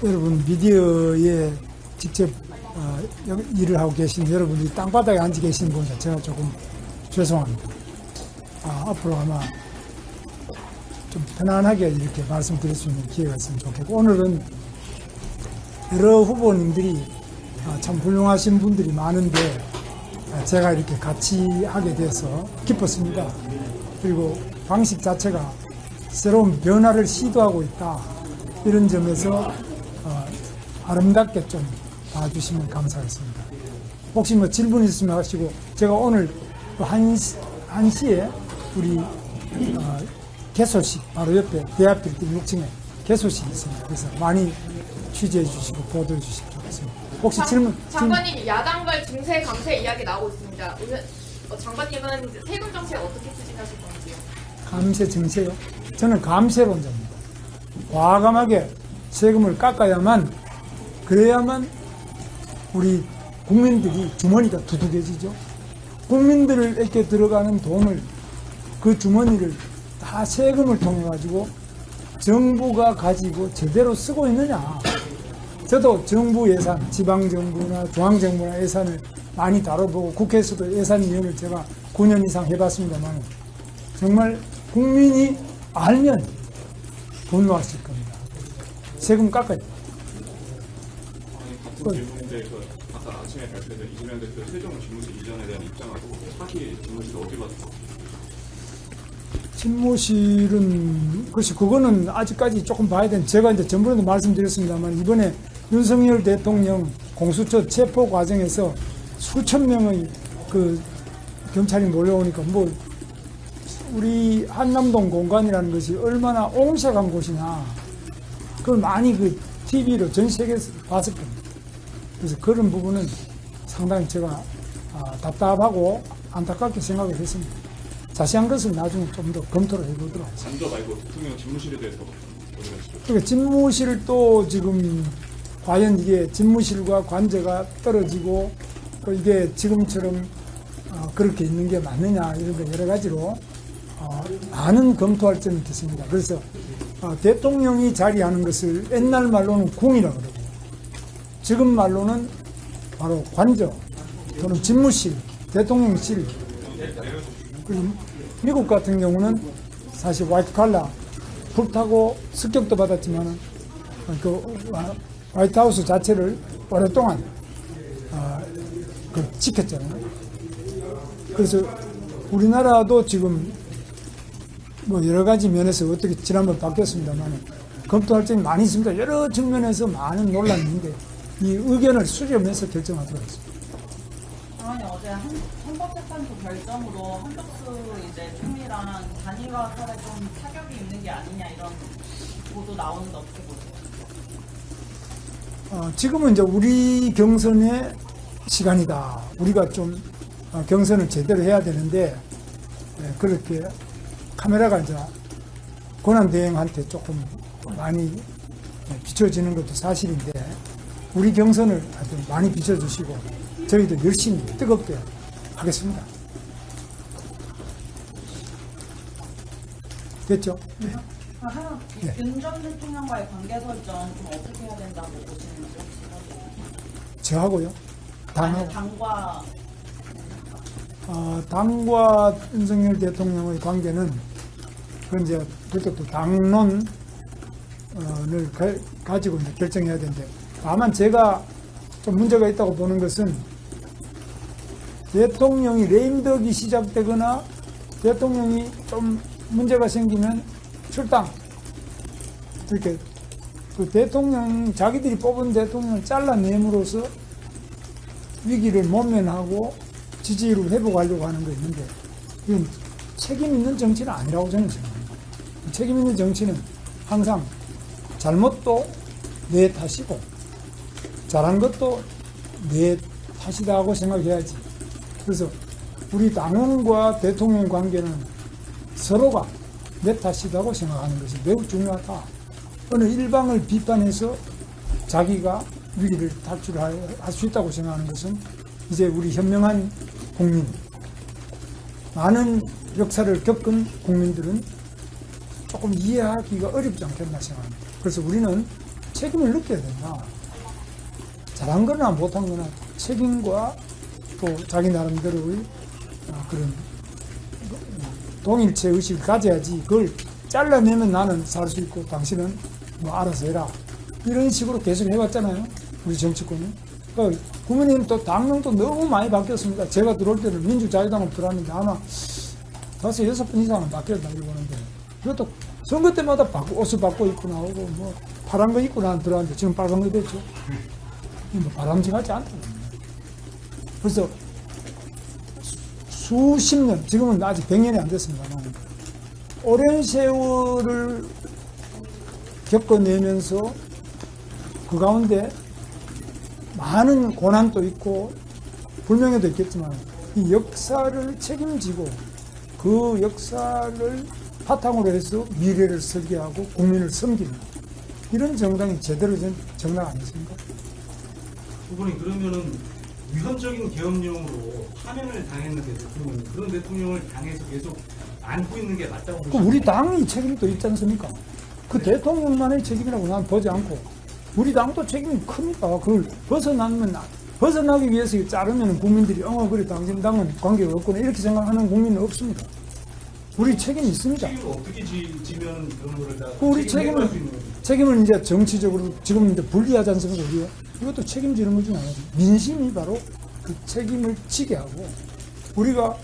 여러분 미디어에 직접 일을 하고 계신 여러분이 땅바닥에 앉아 계신 분 자체가 조금 죄송합니다. 앞으로 아마 좀 편안하게 이렇게 말씀드릴 수 있는 기회가 있으면 좋겠고, 오늘은 여러 후보님들이 참 훌륭하신 분들이 많은데 제가 이렇게 같이 하게 돼서 기뻤습니다. 그리고 방식 자체가 새로운 변화를 시도하고 있다, 이런 점에서 아름답게 좀 봐주시면 감사하겠습니다. 혹시 뭐 질문 있으면 하시고, 제가 오늘 1시에 우리 개소식 바로 옆에 대합빌딩 6층에 개소식이 있습니다. 그래서 많이 취재해 주시고 보도해 주시면 좋겠습니다. 혹시 질문? 장관님, 야당발 증세 감세 이야기 나오고 있습니다. 오늘 장관님은 세금 정책 어떻게 추진하실 건지요? 감세 증세요? 저는 감세론자입니다. 과감하게 세금을 깎아야만, 그래야만 우리 국민들이 주머니가 두둑해지죠. 국민들에게 들어가는 돈을, 그 주머니를 다 세금을 통해 가지고 정부가 가지고 제대로 쓰고 있느냐. 저도 정부 예산, 지방정부나 중앙정부나 예산을 많이 다뤄보고 국회에서도 예산위원을 제가 9년 이상 해봤습니다만, 정말 국민이 알면 분노하실 겁니다. 세금 깎아야 돼요. 같은 질문인데 아까 아침에 발표된 이재명 대표 세종 집무실 이전에 대한 입장하고 차기 집무실 어디 갔어? 집무실은 글쎄 그거는 아직까지 조금 봐야 되는, 제가 이제 전번에도 말씀드렸습니다만, 이번에 윤석열 대통령 공수처 체포 과정에서 수천 명의 그 경찰이 몰려오니까 뭐 우리 한남동 공간이라는 것이 얼마나 옹색한 곳이냐, 그걸 많이 그 TV로 전 세계에서 봤을 겁니다. 그래서 그런 부분은 상당히 제가 답답하고 안타깝게 생각을 했습니다. 자세한 것은 나중에 좀 더 검토를 해보도록 하겠습니다. 관저 말고 대통령 집무실에 대해서 어디 갔죠? 그러니까 집무실 또 지금 과연 이게 집무실과 관저가 떨어지고 또 이게 지금처럼 그렇게 있는 게 맞느냐, 이런 거 여러 가지로 많은 검토할 점이 있겠습니다. 그래서 대통령이 자리하는 것을 옛날 말로는 궁이라고 그러고, 지금 말로는 바로 관저 또는 집무실, 대통령실. 그리고 미국 같은 경우는 사실 화이트 칼라, 불타고 습격도 받았지만 그 화이트하우스 자체를 오랫동안 지켰잖아요. 그래서 우리나라도 지금 뭐 여러 가지 면에서 어떻게 지난번 바뀌었습니다만 검토할 점이 많이 있습니다. 여러 측면에서 많은 논란이 있는데 이 의견을 수렴해서 결정하도록 하겠습니다. 장관님, 어제 헌법재판소 결정으로 한덕수 이제 총리랑 단일화 사례 좀 타격이 있는 게 아니냐, 이런 보도 나오는데 어떻게 보세요? 지금은 이제 우리 경선의 시간이다. 우리가 좀 경선을 제대로 해야 되는데, 그렇게 카메라가 이제 권한대행한테 조금 많이 비춰지는 것도 사실인데, 우리 경선을 하여튼 많이 비춰주시고 저희도 열심히 뜨겁게 하겠습니다. 됐죠? 네. 네. 윤 전 대통령과의 관계 설정 좀 어떻게 해야 된다고 보시는지? 저하고요? 당하고? 당과 당과 윤석열 대통령의 관계는 그건 이제 그것도 당론을 가지고 이제 결정해야 되는데, 다만 제가 좀 문제가 있다고 보는 것은 대통령이 레임덕이 시작되거나 대통령이 좀 문제가 생기면 출당, 이렇게 그 대통령, 자기들이 뽑은 대통령을 잘라냄으로써 위기를 모면하고 지지율을 회복하려고 하는 거 있는데, 이건 책임 있는 정치는 아니라고 저는 생각합니다. 책임 있는 정치는 항상 잘못도 내 탓이고 잘한 것도 내 탓이다고 생각해야지. 그래서 우리 당원과 대통령 관계는 서로가 내 탓이다고 생각하는 것이 매우 중요하다. 어느 일방을 비판해서 자기가 위기를 탈출할 수 있다고 생각하는 것은 이제 우리 현명한 국민, 많은 역사를 겪은 국민들은 조금 이해하기가 어렵지 않겠나 생각합니다. 그래서 우리는 책임을 느껴야 된다. 잘한 거나 못한 거나 책임과 또 자기 나름대로의 그런 동일체 의식을 가져야지 그걸 잘라내면 나는 살 수 있고 당신은 뭐 알아서 해라. 이런 식으로 계속 해왔잖아요. 우리 정치권이. 그러니까 국민의힘 또 당명도 너무 많이 바뀌었습니다. 제가 들어올 때는 민주자유당으로 들어왔는데 아마 5, 6번 이상은 바뀌었다고 보는데 그것도 선거 때마다 옷을 바꿔 입고 나오고 뭐 파란 거 입고 난 들어왔는데 지금 빨간 거 됐죠. 뭐 바람직하지 않다. 그래서 수십 년, 지금은 아직 100년이 안 됐습니다만 오랜 세월을 겪어내면서 그 가운데 많은 고난도 있고 불명예도 있겠지만 이 역사를 책임지고 그 역사를 바탕으로 해서 미래를 설계하고 국민을 섬기는 이런 정당이 제대로 된 정당 아니십니까? 후보님 그러면은 위헌적인 계엄령으로 파면을 당했는데 대통령이 그런 대통령을 당해서 계속 안고 있는 게 맞다고 그 보시나요? 우리 당이 책임도 있지 않습니까? 그 대통령만의 책임이라고 난 보지 않고 우리 당도 책임이 큽니다. 그걸 벗어나기 위해서 자르면 국민들이 그래 당신 당은 관계가 없구나 이렇게 생각하는 국민은 없습니다. 우리 책임이 있습니다. 책임을 어떻게 지면 그런 거를 다 그 우리 책임을 수 있는 거죠? 책임을 이제 정치적으로 지금 이제 분리하지 않습니까? 우리가 이것도 책임지는 것 중에 하나죠. 민심이 바로 그 책임을 지게 하고 우리가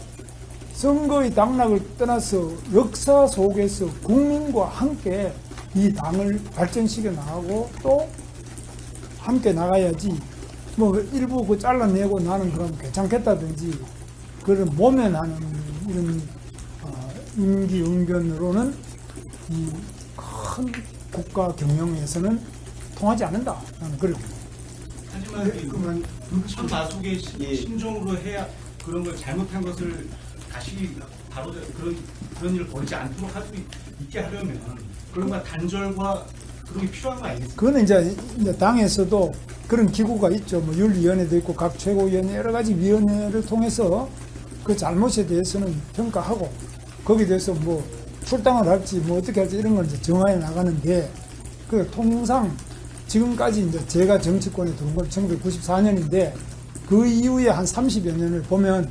선거의 당락을 떠나서 역사 속에서 국민과 함께 이 당을 발전시켜 나가고 또 함께 나가야지 뭐 일부 그 잘라내고 나는 그럼 괜찮겠다든지 그런 모면하는 이런 임기응변으로는 이 큰 국가 경영에서는 통하지 않는다. 나는 그렇게 봅니다. 하지만 참 마속의 심정으로 해야 그런 걸 잘못한 것을 다시 바로 그런 일을 벌이지 않도록 할 수 있게 하려면 그런 거 단절과 그런 게 필요한 거 아니겠습니까? 그거는 이제 당에서도 그런 기구가 있죠. 뭐 윤리위원회도 있고 각 최고위원회 여러 가지 위원회를 통해서 그 잘못에 대해서는 평가하고 거기에 대해서 뭐 출당을 할지 뭐 어떻게 할지 이런 걸 이제 정하여 나가는데 그 통상 지금까지 이제 제가 정치권에 들어온 건 1994년인데 그 이후에 한 30여 년을 보면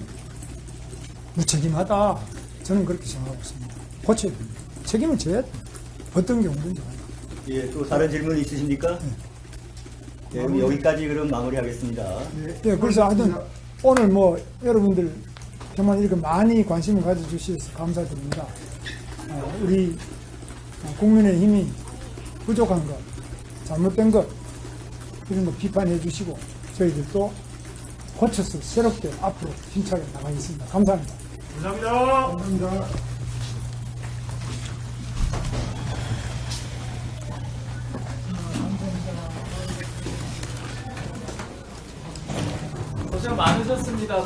무책임하다. 저는 그렇게 생각하고 있습니다. 고쳐야 됩니다. 책임을 져야 됩니다. 어떤 경우든지. 예, 또 다른 질문 있으십니까? 예, 그럼 여기까지 그럼 마무리하겠습니다. 예, 그래서 하여튼 오늘 뭐 여러분들 정말 이렇게 많이 관심을 가져주셔서 감사드립니다. 우리 국민의힘이 부족한 것, 잘못된 것 이런 거 비판해 주시고 저희들도 고쳐서 새롭게 앞으로 힘차게 나가겠습니다. 감사합니다. 감사합니다. 감사합니다. 고생 많으셨습니다.